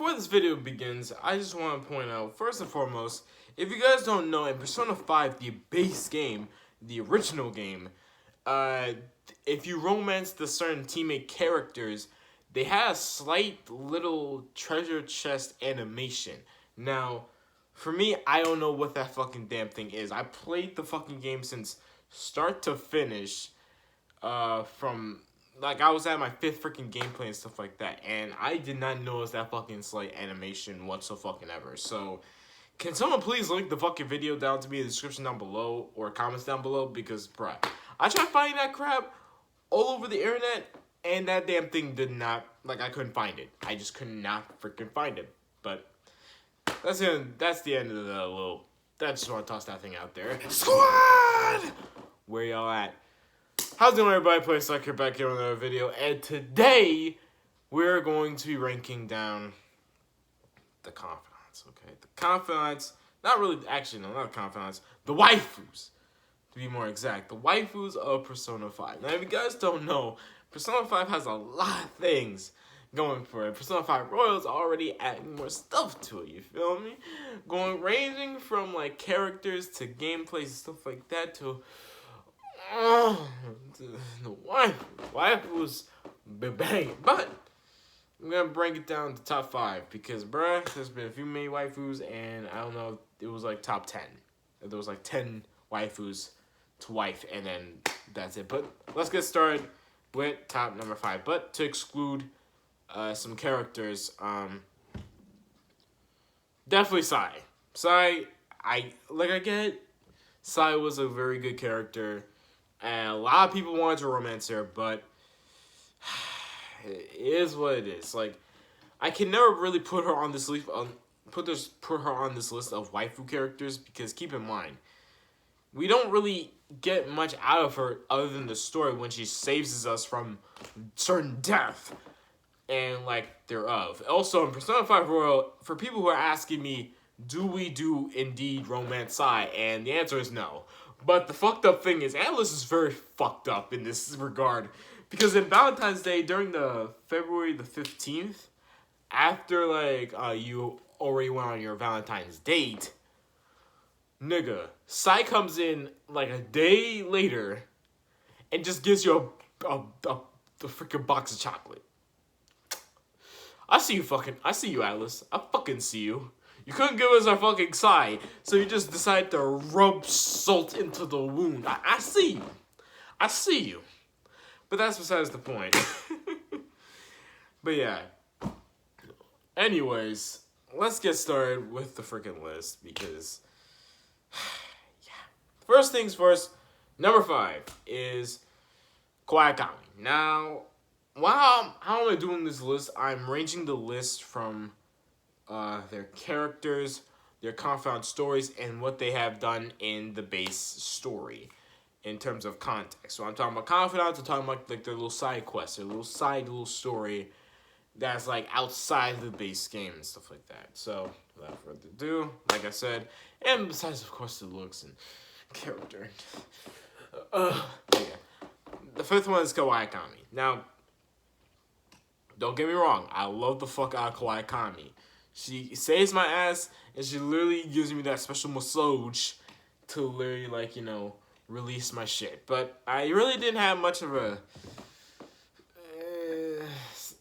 before this video begins, I just want to point out, first and foremost, if you guys don't know, in Persona 5, the base game, the original game, if you romance the certain teammate characters, they had a slight little treasure chest animation. Now, for me, I don't know what that fucking damn thing is. I played the fucking game since start to finish, from, like, I was at my 5th freaking gameplay and stuff like that, and I did not notice that fucking slight animation whatsoever. So, can someone please link the fucking video down to me in the description down below, or comments down below, because, bruh, I tried finding that crap all over the internet, and that damn thing did not, like, I couldn't find it. I just could not freaking find it. But that's the end of the little, I just want to toss that thing out there. Squad! Where y'all at? How's it going, everybody? Play Sucker back here on another video, and today we're going to be ranking down the confidants, okay? The confidants, not really, actually, no, not confidants, the waifus, to be more exact. The waifus of Persona 5. Now, if you guys don't know, Persona 5 has a lot of things going for it. Persona 5 Royal's already adding more stuff to it, you feel me? Ranging from, like, characters to gameplays and stuff like that to the waifus be banging. But I'm gonna break it down to top 5 because, bruh, there's been a few many waifus, and I don't know, it was like top 10. There was like 10 waifus to wife, and then that's it. But let's get started with top number 5. But to exclude some characters, definitely Sai. Sai, I get it. Sai was a very good character, and a lot of people wanted to romance her, but it is what it is. Like, I can never really put her on this list. Put her on this list of waifu characters because keep in mind, we don't really get much out of her other than the story when she saves us from certain death and like thereof. Also, in Persona 5 Royal, for people who are asking me, do we do indeed romance Sai? And the answer is no. But the fucked up thing is, Atlas is very fucked up in this regard. Because in Valentine's Day, during the February the 15th, after, like, you already went on your Valentine's date, nigga, Sai comes in, like, a day later and just gives you a freaking box of chocolate. I see you, Atlas. I fucking see you. You couldn't give us our fucking Sai, so you just decided to rub salt into the wound. I see you. I see you. But that's besides the point. But yeah. Anyways, let's get started with the freaking list, because yeah. First things first, number 5 is Kawakami. Now, how am I doing this list? I'm ranging the list from their characters, their confidant stories, and what they have done in the base story in terms of context. So I'm talking about confidants, I'm talking about like their little side quests, their little story that's like outside the base game and stuff like that. So without further ado, like I said, and besides of course the looks and character. Yeah. The 5th one is Kawakami. Now, don't get me wrong, I love the fuck out of Kawakami. She saves my ass, and she literally gives me that special massage to literally, like, you know, release my shit. But I really didn't have much of a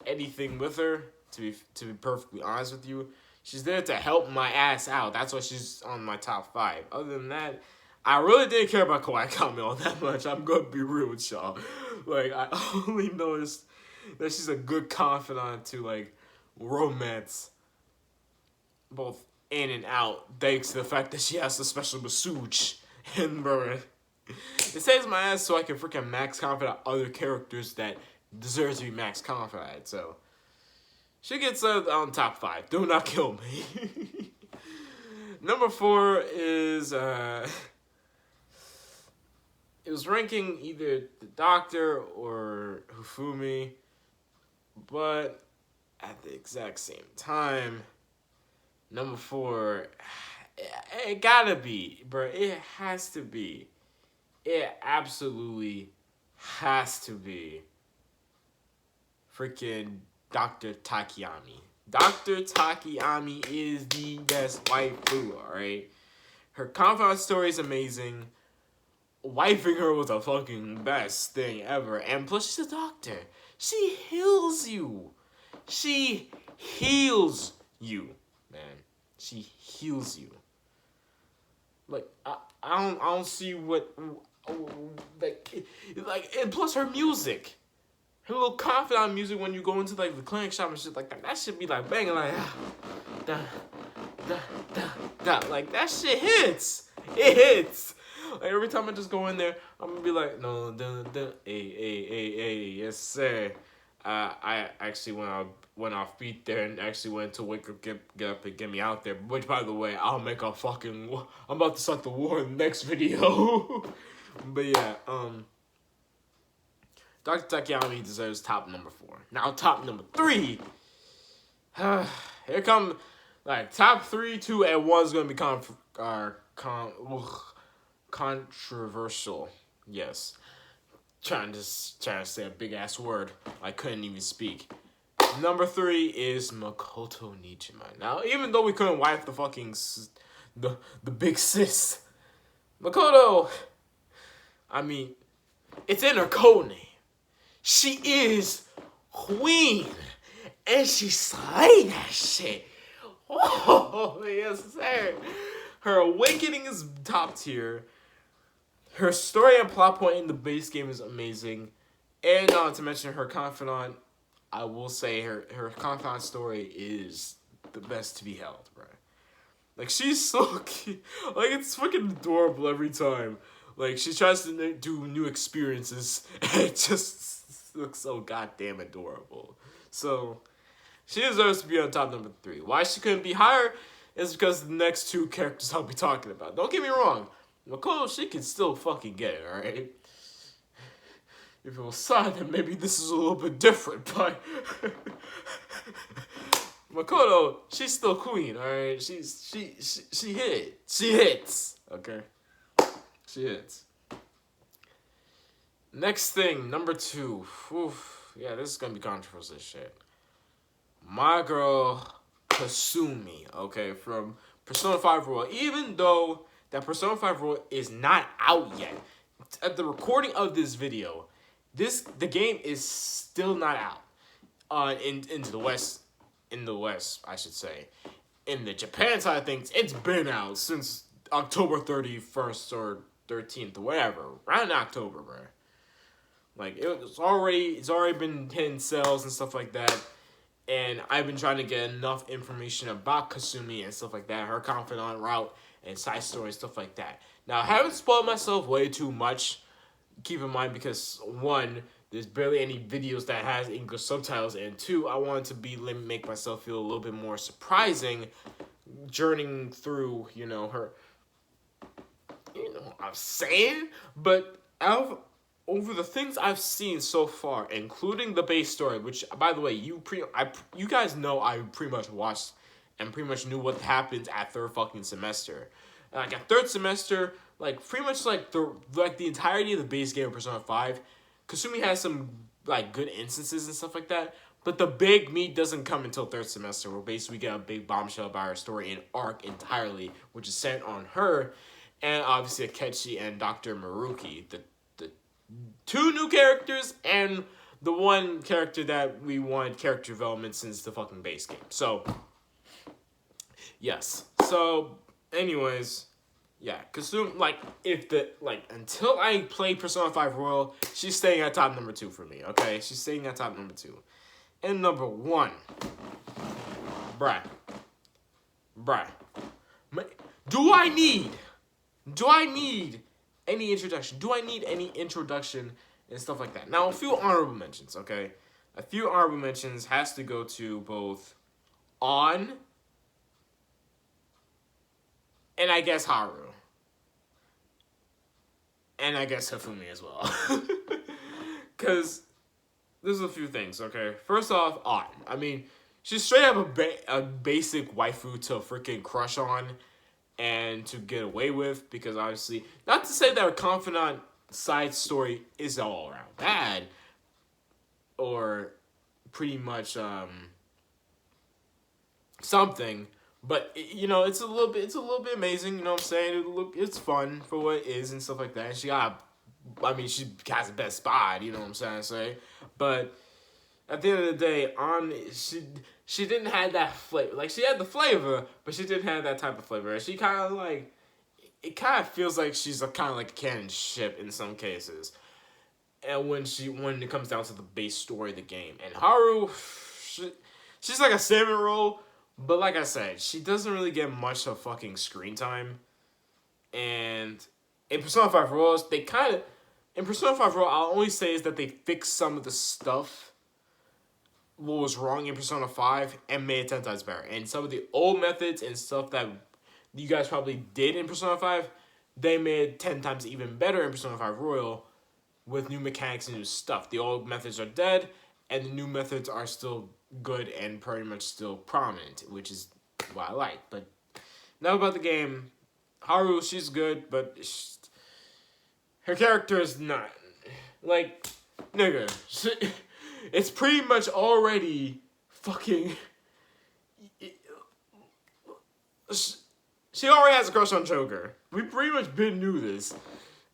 anything with her, to be perfectly honest with you. She's there to help my ass out. That's why she's on my top 5. Other than that, I really didn't care about Kawakami all that much. I'm gonna be real with y'all. Like, I only noticed that she's a good confidant to, like, romance both in and out, thanks to the fact that she has a special massage. And, bro, it saves my ass so I can freaking max confidant other characters that deserve to be max confidant. So, she gets on top 5. Do not kill me. Number 4 is, it was ranking either the Doctor or Hifumi, but at the exact same time, number 4, it gotta be, bro. It has to be. It absolutely has to be freaking Dr. Takayami. Dr. Takayami is the best waifu, alright? Her confidant story is amazing. Wifing her was the fucking best thing ever. And plus, she's a doctor. She heals you. She heals you, man. She heals you. Like, I don't see what, like, and plus her music. Her little confidant music when you go into, like, the clinic shop and shit like that. That should be, like, banging, like, da, da, da, da. Like, that shit hits. It hits. Like, every time I just go in there, I'm gonna be like, no, hey, yes, sir. I actually went off beat there and actually went to wake up, get up and get me out there. Which, by the way, I'll make a fucking, I'm about to start the war in the next video. But yeah, Dr. Takayami deserves top number 4. Now, top number 3. Here come, like, top 3, 2, and 1 is gonna be controversial. Yes. Trying to say a big ass word. I couldn't even speak. Number 3 is Makoto Nijima. Now, even though we couldn't wipe the fucking the big sis, Makoto, I mean, it's in her code name. She is queen, and she slayed that shit. Oh yes, sir. Her awakening is top tier. Her story and plot point in the base game is amazing. And not to mention her confidant, I will say her confidant story is the best to be held, bro. Like, she's so cute. Like, it's fucking adorable every time. Like, she tries to do new experiences, and it just looks so goddamn adorable. So, she deserves to be on top number 3. Why she couldn't be higher is because the next 2 characters I'll be talking about. Don't get me wrong. Makoto, she can still fucking get it, alright? If it was Sai, then maybe this is a little bit different, but Makoto, she's still queen, alright? She hits, okay? She hits. Next thing, number 2. Oof, yeah, this is gonna be controversial shit. My girl, Kasumi, okay, from Persona 5 Royal. Even though that Persona 5 Royal is not out yet, at the recording of this video, the game is still not out. Into the West, in the West, I should say. In the Japan side of things, it's been out since October 31st or 13th or whatever, around October, bro. Like, it's already been hitting sales and stuff like that. And I've been trying to get enough information about Kasumi and stuff like that, her confidant route and side story and stuff like that. Now, I haven't spoiled myself way too much. Keep in mind, because 1, there's barely any videos that has English subtitles, and 2, I wanted to make myself feel a little bit more surprising, journeying through, her, I'm saying, but over the things I've seen so far, including the base story, which, by the way, you guys know I pretty much watched and pretty much knew what happens at 3rd fucking semester. Like, at 3rd semester, like, pretty much, like, the entirety of the base game of Persona 5, Kasumi has some, like, good instances and stuff like that, but the big meat doesn't come until 3rd semester, where basically we get a big bombshell about her story and arc entirely, which is centered on her, and obviously Akechi and Dr. Maruki, the 2 new characters, and the 1 character that we wanted character development since the fucking base game. So, yes. So, anyways, yeah, Kasumi, until I play Persona 5 Royal, she's staying at top number 2 for me, okay? She's staying at top number 2. And number 1, bruh, do I need any introduction? Do I need any introduction and stuff like that? Now, a few honorable mentions, okay? A few honorable mentions has to go to both On and I guess Haru. And I guess Hifumi as well. Because there's a few things, okay? First off, On. I mean, she's straight up a basic waifu to freaking crush on and to get away with, because obviously, not to say that her confidant side story is all around bad, or pretty much, something. But it's a little bit amazing. You know what I'm saying? It's fun for what it is and stuff like that. And she has the best spot. You know what I'm saying? But at the end of the day, she didn't have that flavor. Like, she had the flavor, but she didn't have that type of flavor. And she kind of like, it kind of feels like she's kind of like a canon ship in some cases. And when it comes down to the base story of the game, and Haru, she's like a salmon roll, but like I said, she doesn't really get much of fucking screen time. And in Persona 5 Royals, in Persona 5 Royal, I'll only say is that they fixed some of the stuff what was wrong in Persona 5 and made it 10 times better. And some of the old methods and stuff that you guys probably did in Persona 5, they made 10 times even better in Persona 5 Royal with new mechanics and new stuff. The old methods are dead, and the new methods are still good and pretty much still prominent, which is what I like. But now about the game, Haru, she's good, but her character is not. Like, nigga, it's pretty much already fucking. She already has a crush on Joker. We pretty much knew this.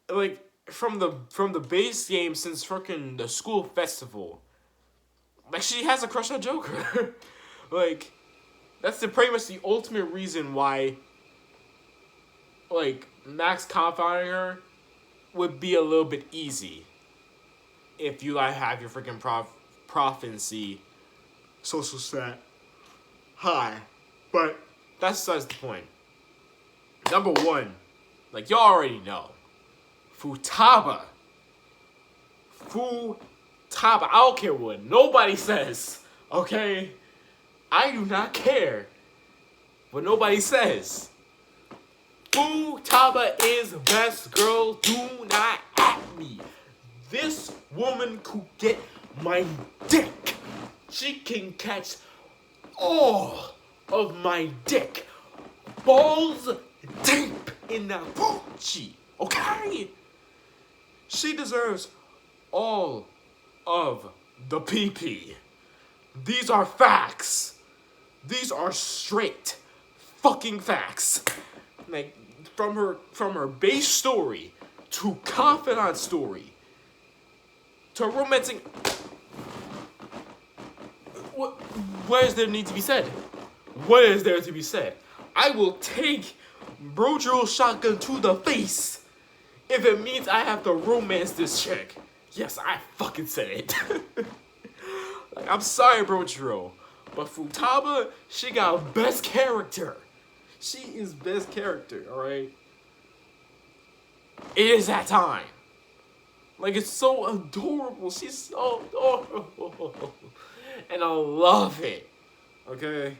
Like, from the base game since fucking the school festival. Like, she has a crush on Joker. Like, that's pretty much the ultimate reason why, like, Max confounding her would be a little bit easy. If you, like, have your freaking prophecy social stat high. But that's besides the point. Number one, like y'all already know, Futaba. I don't care what nobody says, okay? I do not care what nobody says. Futaba is best girl, do not at me. This woman could get my dick. She can catch all of my dick. Balls deep in the Gucci, okay? She deserves all of the PP. These are facts. These are straight fucking facts. Like, from her base story to confidant story to romancing. What is there need to be said? What is there to be said? I will take Brojiro shotgun to the face if it means I have to romance this chick. Yes, I fucking said it. Like, I'm sorry, Brojiro, but Futaba, she got best character. She is best character, alright? It is that time. Like, it's so adorable. She's so adorable. And I love it. Okay?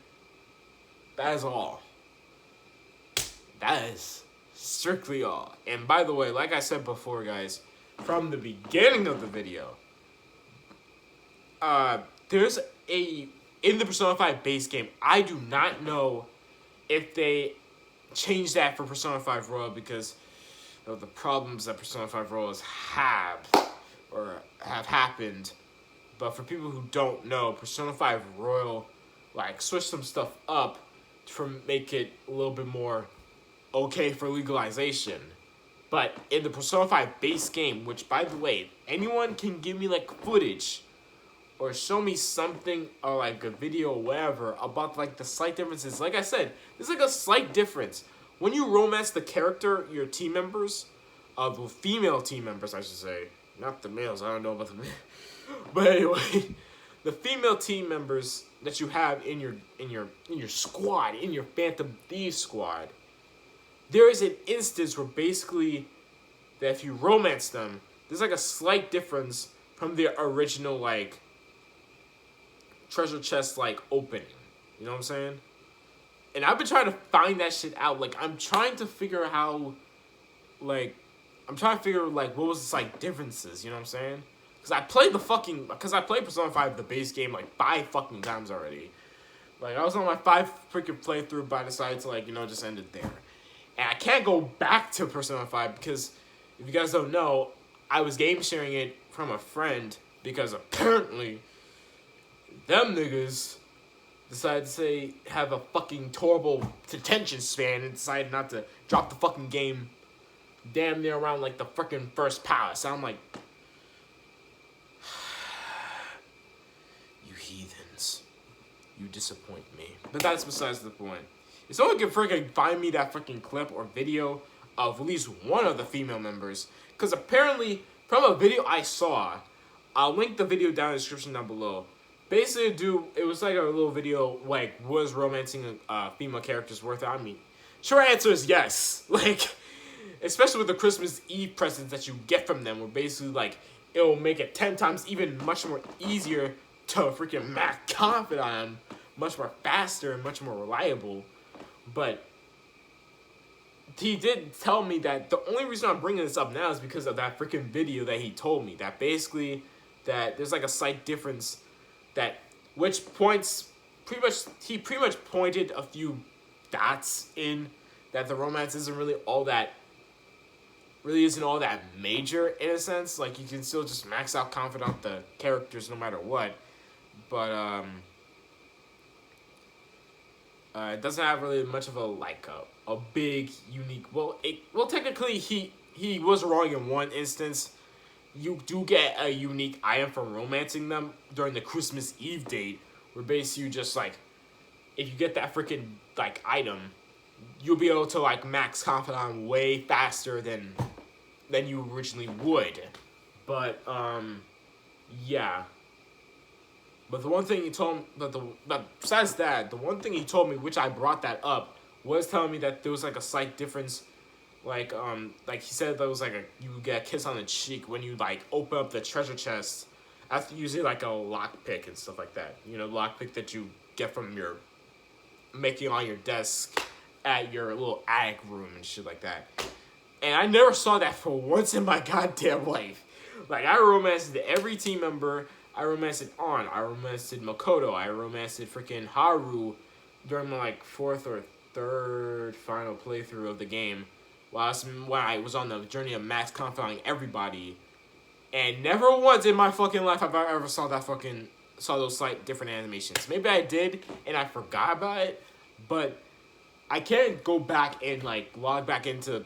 That is all. That is strictly all. And by the way, like I said before, guys, from the beginning of the video, there's in the Persona 5 base game, I do not know if they changed that for Persona 5 Royal because of the problems that Persona 5 Royals have happened. But for people who don't know, Persona 5 Royal, like, switched some stuff up to make it a little bit more okay for legalization. But in the Persona 5 base game, which, by the way, anyone can give me, like, footage or show me something or, like, a video or whatever about, like, the slight differences. Like I said, there's, like, a slight difference. When you romance the character, your team members, the female team members, I should say, not the males, I don't know about the males. But anyway, the female team members that you have in your squad, in your Phantom Thieves squad, there is an instance where basically that if you romance them, there's like a slight difference from the original like treasure chest like opening. You know what I'm saying? And I've been trying to find that shit out. Like, I'm trying to figure how, like, what was the slight differences. You know what I'm saying? Because I played Persona 5, the base game, like 5 fucking times already. Like, I was on my 5 freaking playthrough, but I decided to, like, just end it there. And I can't go back to Persona 5 because, if you guys don't know, I was game sharing it from a friend because apparently them niggas decided to say have a fucking horrible attention span and decided not to drop the fucking game damn near around like the freaking first palace. I'm like, you heathens, you disappoint me. But that's besides the point. If someone can freaking find me that freaking clip or video of at least one of the female members, because apparently from a video I saw, I'll link the video down in the description down below. Basically, dude, it was like a little video, like, was romancing female characters worth it? I mean, short answer is yes. Like, especially with the Christmas Eve presents that you get from them, where basically, like, it'll make it 10 times even much more easier to freaking max confident on them, much more faster and much more reliable. But he did tell me that the only reason I'm bringing this up now is because of that freaking video that he told me. That basically, that there's like a slight difference that, which points, he pretty much pointed a few dots in that the romance isn't really all that, isn't all that major in a sense. Like, you can still just max out confident the characters no matter what. But, it doesn't have really much of a, like, a big, unique... Well, technically, he was wrong in one instance. You do get a unique item from romancing them during the Christmas Eve date, where basically you just, like, if you get that freaking, like, item, you'll be able to, like, max confidant way faster than you originally would. But, yeah. But the one thing he told me, but besides that, the one thing he told me, which I brought that up, was telling me that there was, like, a slight difference. Like he said there was, like, you get a kiss on the cheek when you, like, open up the treasure chest after using, like, a lockpick and stuff like that. You know, lockpick that you get from your, making on your desk at your little attic room and shit like that. And I never saw that for once in my goddamn life. Like, I romanced every team member. I romanced On. I romanced Makoto. I romanced freaking Haru during my, like, 4th or 3rd final playthrough of the game. While I was on the journey of max confounding everybody. And never once in my fucking life have I ever saw those slight different animations. Maybe I did and I forgot about it. But I can't go back and, like, log back into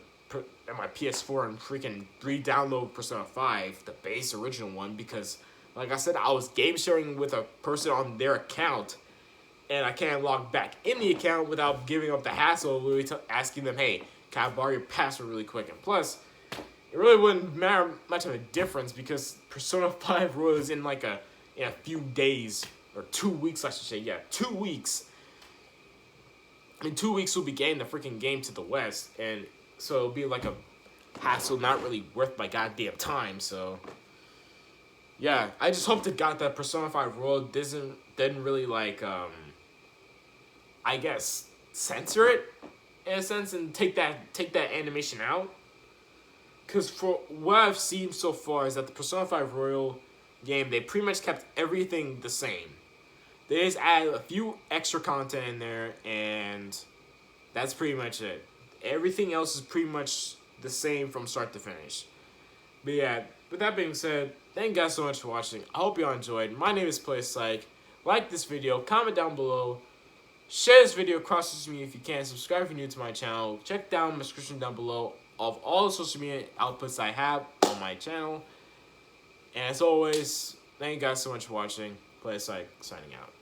my PS4 and freaking re-download Persona 5, the base original one, because, like I said, I was game sharing with a person on their account, and I can't log back in the account without giving up the hassle of really asking them, hey, can I borrow your password really quick? And plus, it really wouldn't matter much of a difference because Persona 5 Royal is in like in a few days, or 2 weeks, I should say. Yeah, 2 weeks. In 2 weeks, we'll be getting the freaking game to the West, and so it'll be like a hassle not really worth my goddamn time. So yeah, I just hope to God that Persona 5 Royal didn't really, like, I guess, censor it in a sense and take that animation out. Because for what I've seen so far is that the Persona 5 Royal game, they pretty much kept everything the same. They just added a few extra content in there, and that's pretty much it. Everything else is pretty much the same from start to finish. But yeah, with that being said, thank you guys so much for watching. I hope you all enjoyed. My name is PlayPsych. Like this video, comment down below, share this video across social media if you can, subscribe if you're new to my channel, check down my description down below of all the social media outputs I have on my channel. And as always, thank you guys so much for watching. PlayPsych signing out.